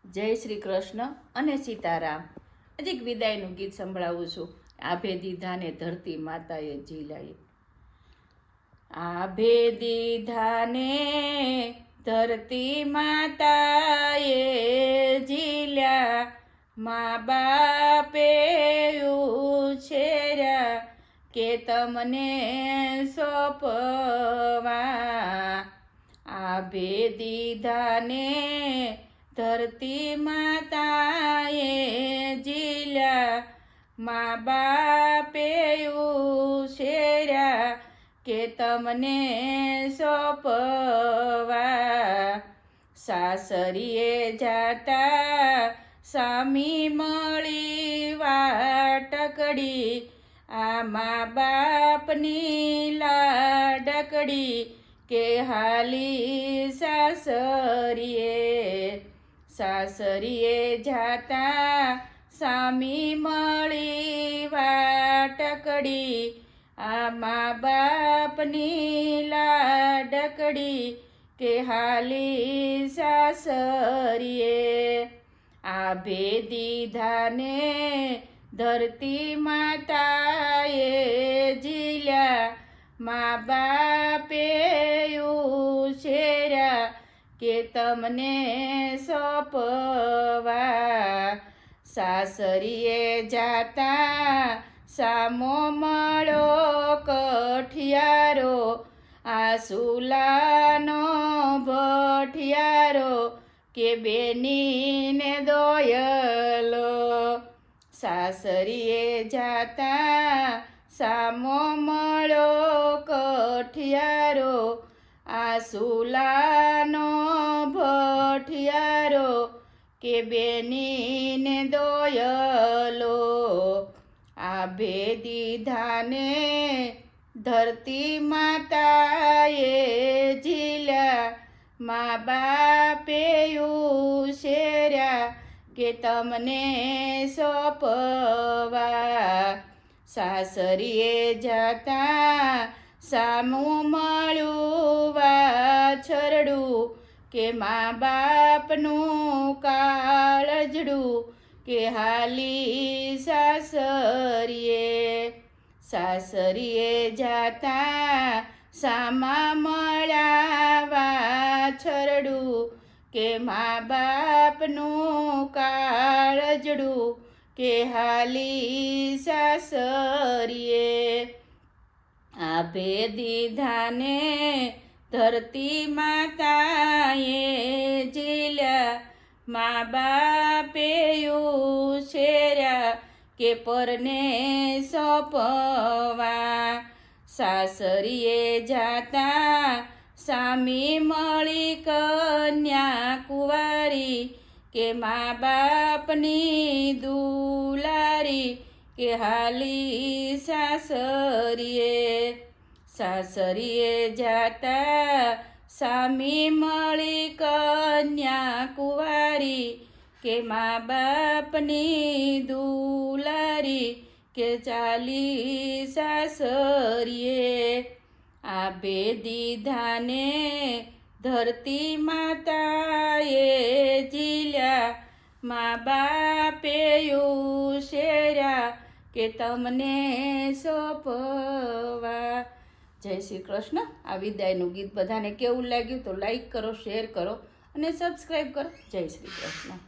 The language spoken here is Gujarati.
જય શ્રી કૃષ્ણ અને સીતારામ. આજે એક વિદાયનું ગીત સંભળાવું છું. આભે દીધાને ધરતી માતાએ ઝીલાએ. આભે દીધાને ધરતી માતાએ ઝીલ્યા, મા બાપે ઉછેર્યા કે તમને સોંપવા. આભે દીધાને ધરતી માતાએ ઝીલ્યા, મા બાપે ઉછેર્યા કે તમને સોંપવા. સાસરીએ જાતા સામી મળી વાટકડી, આ મા બાપની લાડકડી કે હાલી સાસરીએ. સાસરીએ જાતા સામી મળી વાટકડી, આ મા બાપની લાડકડી કે હાલી સાસરીએ. આભે દીધાને ધરતી માતાએ ઝીલ્યા, મા બાપે ઉછેર્યા કે તમને સોંપવા. સાસરીએ જાતા સામો મળો કઠિયારો, આ સુલાનો ભઠિયારો કે બેનીને દોયલો. સાસરીએ જાતા સામો મળો કઠિયારો, આ સુલાનો ભઠિયારો કે બેનીને દોયલો. આભે દીધાને ધરતી માતાએ ઝીલ્યા, મા બાપે ઉછેર્યા કે તમને સોંપવા. સાસરીએ જાતા સામું મળ્યું વાછરડું, કે મા બાપનું કાળજડું કે હાલી સાસરીએ. સાસરીએ જાતા સામા મળ્યા વાછરડું, કે મા બાપનું કાળજડું કે હાલી સાસરીએ. આભે દીધાને ધરતી માતાએ ઝીલ્યા, મા બાપે ઉછેર્યા કે પરને સોંપવા. સાસરીએ જાતા સામી મળી કન્યા કુંવારી, કે મા બાપની દુલારી કે હાલી સાસરીએ. સાસરીએ જાતા સામી મળી કન્યા કુંવારી, કે મા બાપની દુલારી કે ચાલી સાસરીએ. આભે દીધાને ધરતી માતાએ ઝીલ્યા, મા બાપે ઉછેર્યા કે તમને સોંપવા. જય શ્રી કૃષ્ણ. આ વિદાયનું ગીત બધાને કેવું લાગ્યું તો લાઈક કરો, શેર કરો અને સબસ્ક્રાઈબ કરો. જય શ્રી કૃષ્ણ.